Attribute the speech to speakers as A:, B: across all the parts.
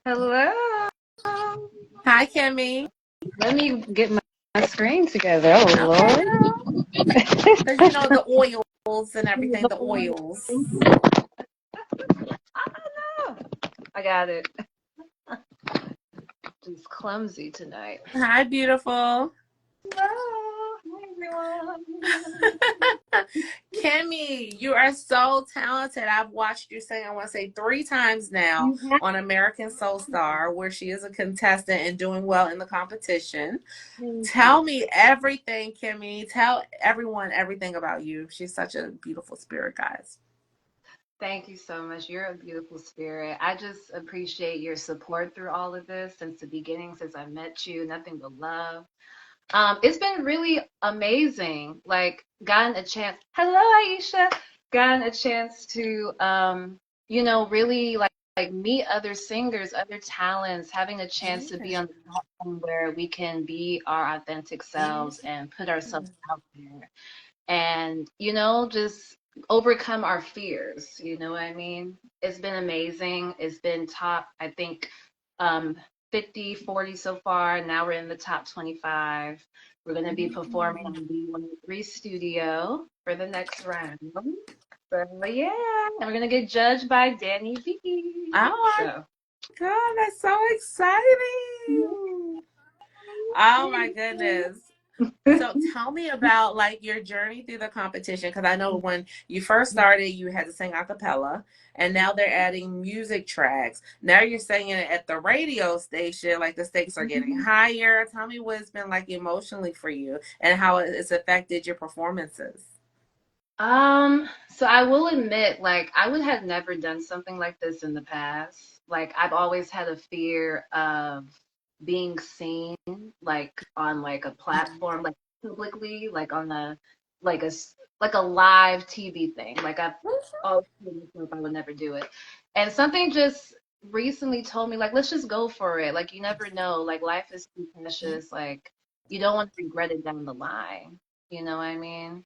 A: Hello.
B: Hi, Kemi.
A: Let me get my screen together. Oh,
B: Okay,
A: Lord.
B: girl. Because you know the oils and everything, the oils.
A: Oh, I got it. Just clumsy tonight.
B: Hi, beautiful.
A: Hello. Hi, everyone.
B: Kemi, you are so talented. I've watched you sing, I want to say 3 times now
A: You have
B: on American Soul Star, where she is a contestant and doing well in the competition.
A: Thank you.
B: Tell me everything, Kemi. Tell everyone everything about you. She's such a beautiful spirit, guys.
A: Thank you so much. You're a beautiful spirit. I just appreciate your support through all of this since the beginning, since I met you. Nothing but love. It's been really amazing. Like, gotten a chance. Hello, Aisha. Gotten a chance to, really like meet other singers, other talents, having a chance to be
B: Yeah.
A: on the platform where we can be our authentic selves and put ourselves out there, and just overcome our fears. You know what I mean? It's been amazing. It's been top, I think, um 50, 40 so far. Now we're in the top 25. We're going to be performing on B103 studio for the next round. So yeah, and we're going to get judged by Danny B.
B: Oh my
A: So
B: God, that's so exciting. Oh my goodness. So tell me about like your journey through the competition, because I know when you first started you had to sing a cappella, and now they're adding music tracks. Now you're singing it at the radio station, like the stakes are getting higher. Tell me what it's been like emotionally for you and how it's affected your performances.
A: So I will admit, like, I would have never done something like this in the past. Like, I've always had a fear of being seen, like, on like a platform, like publicly, like on a like like a live TV thing. Like, I've always told myself I would never do it. And something just recently told me, like, let's just go for it. Like, you never know. Like, life is too precious. Like, you don't want to regret it down the line. You know what I mean?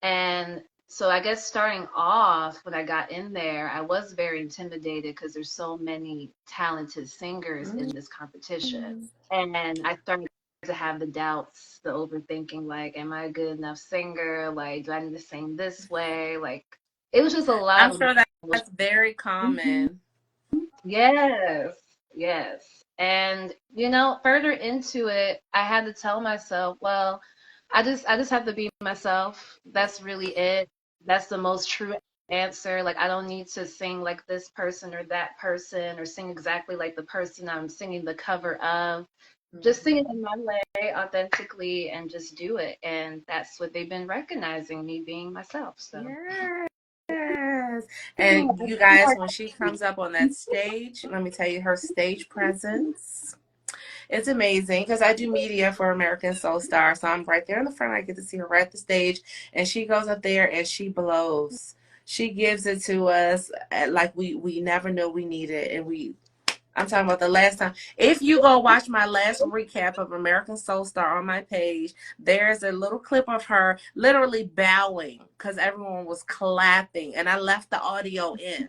A: And so I guess starting off, when I got in there, I was very intimidated because there's so many talented singers in this competition. And I started to have the doubts, the overthinking, like, am I a good enough singer? Like, do I need to sing this way? Like, it was just a
B: I'm
A: lot of
B: sure that
A: emotions.
B: that's very
A: Mhm.
B: common.
A: Yes, yes. And further into it, I had to tell myself, well, I just have to be myself. That's really it. That's the most true answer. Like, I don't need to sing like this person or that person or sing exactly like the person I'm singing the cover of. Just sing it in my way, authentically, and just do it. And that's what they've been recognizing, me being myself. So
B: Yes. And you guys, when she comes up on that stage, let me tell you, her stage presence, it's amazing because I do media for American Soul Star. So I'm right there in the front. I get to see her right at the stage. And she goes up there and she blows. She gives it to us like we never knew we needed. And I'm talking about the last time. If you go watch my last recap of American Soul Star on my page, there's a little clip of her literally bowing because everyone was clapping, and I left the audio in.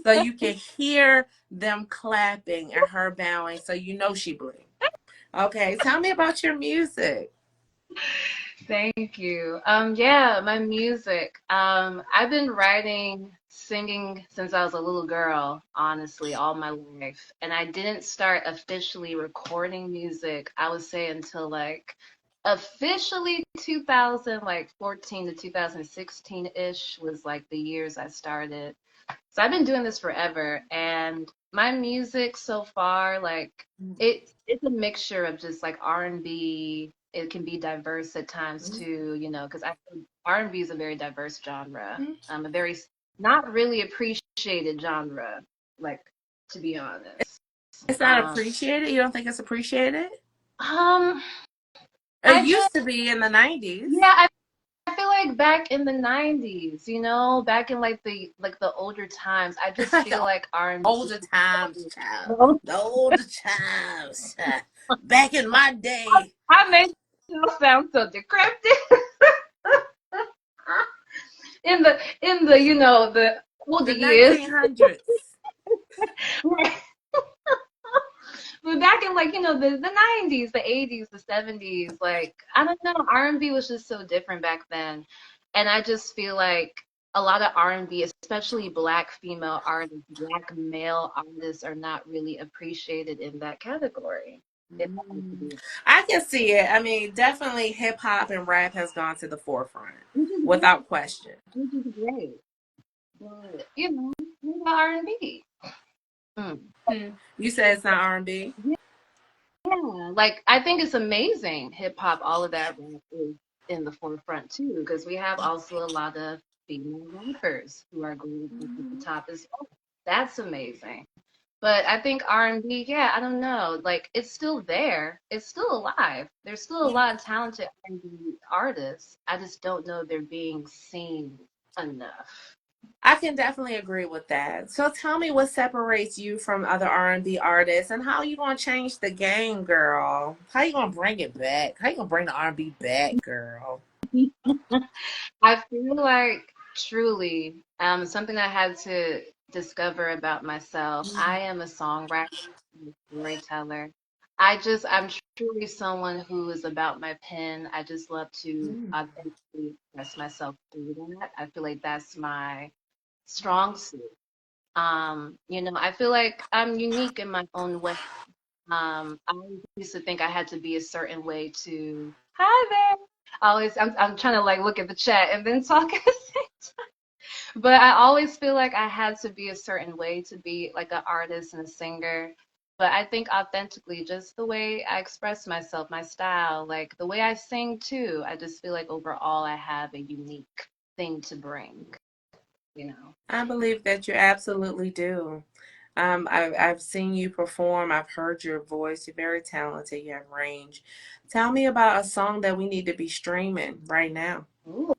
B: So you can hear them clapping and her bowing, so you know she blew. Okay, tell me about your music.
A: thank you. Yeah, my music. I've been writing, singing since I was a little girl, honestly, all my life. And I didn't start officially recording music, I would say, until like officially 2000, like 14 to 2016-ish was like the years I started. So I've been doing this forever, and my music so far, like it's a mixture of just like R&B. It can be diverse at times too, because I think R&B is a very diverse genre. A very not really appreciated genre, like, to be honest.
B: It's not
A: Um,
B: appreciated? You don't think it's appreciated?
A: um,
B: It
A: I
B: used
A: just
B: to be in the 90s.
A: yeah, I feel like back in the 90s, back in like the older times, I just
B: Like
A: feel
B: the
A: like R&B.
B: older times, child. The older times. Back in my day.
A: I made you sound so decrepit in the the older
B: The
A: years.
B: 1900s.
A: back in like, the 90s, the 80s, the 70s, like I don't know, R&B was just so different back then. And I just feel like a lot of R&B, especially black female artists, black male artists are not really appreciated in that category. If I have to be,
B: I can see it. I mean, definitely hip hop and rap has gone to the forefront
A: which is great,
B: without question.
A: which is great. But what about R&B? Mm.
B: You said it's not R&B?
A: Yeah, like I think it's amazing. Hip hop, all of that rap is in the forefront too, because we have also a lot of female rappers who are going up at the top as well. That's amazing. But I think R&B, yeah, I don't know, like it's still there. It's still alive. There's still a lot of talented R&B artists. I just don't know they're being seen enough.
B: I can definitely agree with that. So tell me what separates you from other R&B artists and how you going to change the game, girl? How you going to bring it back? How you going to bring the R&B back, girl?
A: I feel like truly, something I had to discover about myself. I am a songwriter, I'm a storyteller. I'm truly someone who is about my pen. I just love to
B: Mm.
A: authentically express myself through that. I feel like that's my strong suit. I feel like I'm unique in my own way. I always used to think I had to be a certain way to, hi there. I'm trying to like look at the chat and then talk at the same time. But I always feel like I had to be a certain way to be like an artist and a singer. But I think authentically, just the way I express myself, my style, like the way I sing too, I just feel like overall I have a unique thing to bring.
B: I believe that you absolutely do. I've seen you perform. I've heard your voice. You're very talented. You have range. Tell me about a song that we need to be streaming right now.
A: Ooh.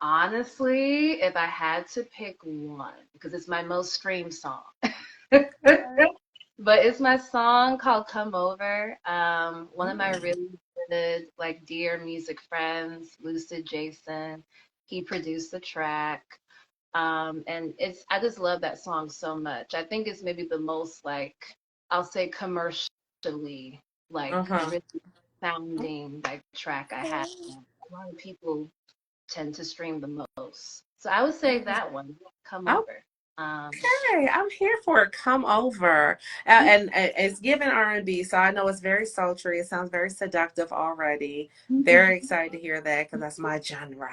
A: Honestly, if I had to pick one, because it's my most streamed song. But it's my song called Come Over. One of my really good, like, dear music friends, Lucid Jason, he produced the track. And I just love that song so much. I think it's maybe the most, like, I'll say commercially, like,
B: Uh-huh.
A: really sounding, like, track I have. A lot of people tend to stream the most. So I would say that one, Come Over. Um,
B: Okay, I'm here for it. Come over, and it's given R&B, so I know it's very sultry. It sounds very seductive already. Very excited to hear that because that's my genre.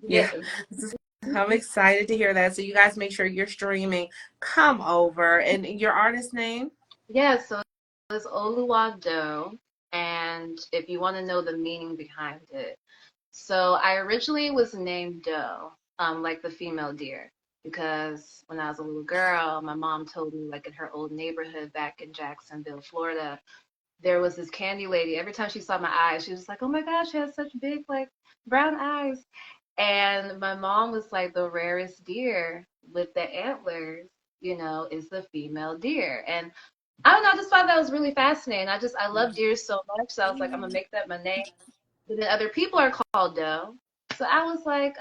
B: Yeah,
A: yes.
B: I'm excited to hear that. So you guys make sure you're streaming Come Over and your artist name.
A: Yeah, so it's Oluwado, and if you want to know the meaning behind it, so I originally was named Doe, like the female deer, because when I was a little girl, my mom told me, like in her old neighborhood back in Jacksonville, Florida, there was this candy lady. Every time she saw my eyes, she was like, "Oh my gosh, she has such big, like brown eyes." And my mom was like, the rarest deer with the antlers, is the female deer. And I don't know, I just thought that was really fascinating. I love deer so much. So I was like, I'm gonna make that my name. But then other people are called Doe. So I was like,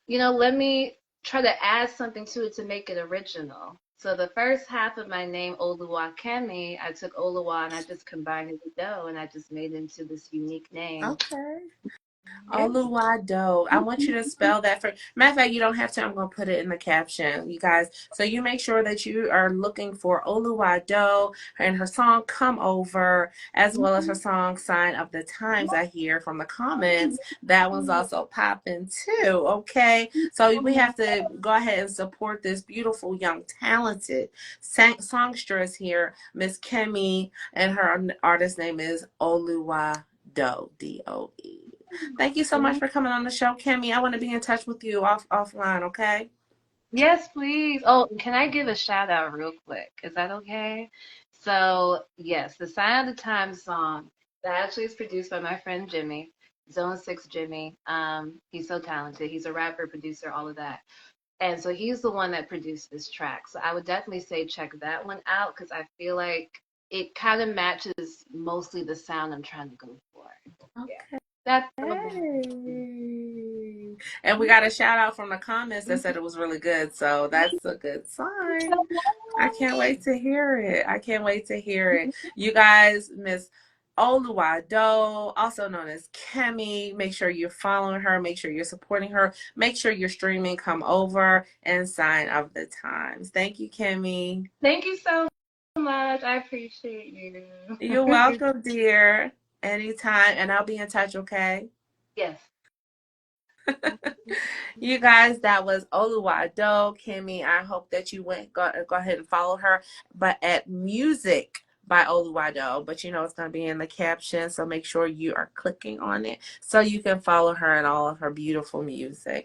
A: let me try to add something to it to make it original. So the first half of my name, Oluwa Kemi, I took Oluwa and I just combined it with Doe and I just made it into this unique name.
B: Okay.
A: Yeah.
B: Oluwado. I want you to spell that for. Matter of fact, you don't have to. I'm going to put it in the caption, you guys. So you make sure that you are looking for Oluwado and her song "Come Over," as well as her song "Sign of the Times." I hear from the comments that one's also popping too. Okay, so we have to go ahead and support this beautiful, young, talented songstress here, Miss Kemi, and her artist name is Oluwado. Doe. Thank you so much for coming on the show, Kemi. I want to be in touch with you offline, okay?
A: Yes, please. Oh, can I give a shout out real quick? Is that okay? So, yes, the Sign of the Times song that actually is produced by my friend Jimmy, Zone 6 Jimmy. He's so talented. He's a rapper, producer, all of that. And so he's the one that produced this track. So I would definitely say check that one out because I feel like it kind of matches mostly the sound I'm trying to go for. Yeah.
B: Okay.
A: That's so bad.
B: Hey. And we got a shout out from the comments that said it was really good. So that's a good sign. I can't wait to hear it. I can't wait to hear it. You guys, Miss Oluwado, also known as Kemi, make sure you're following her. Make sure you're supporting her. Make sure you're streaming. Come over and sign of the times. Thank you, Kemi.
A: Thank you so much. I appreciate you.
B: You're welcome, dear. Anytime. And I'll be in touch, okay?
A: Yes.
B: You guys, that was Oluwado Kemi. I hope that you go ahead and follow her, but at Music by Oluwado. But you know it's going to be in the caption, so make sure you are clicking on it so you can follow her and all of her beautiful music.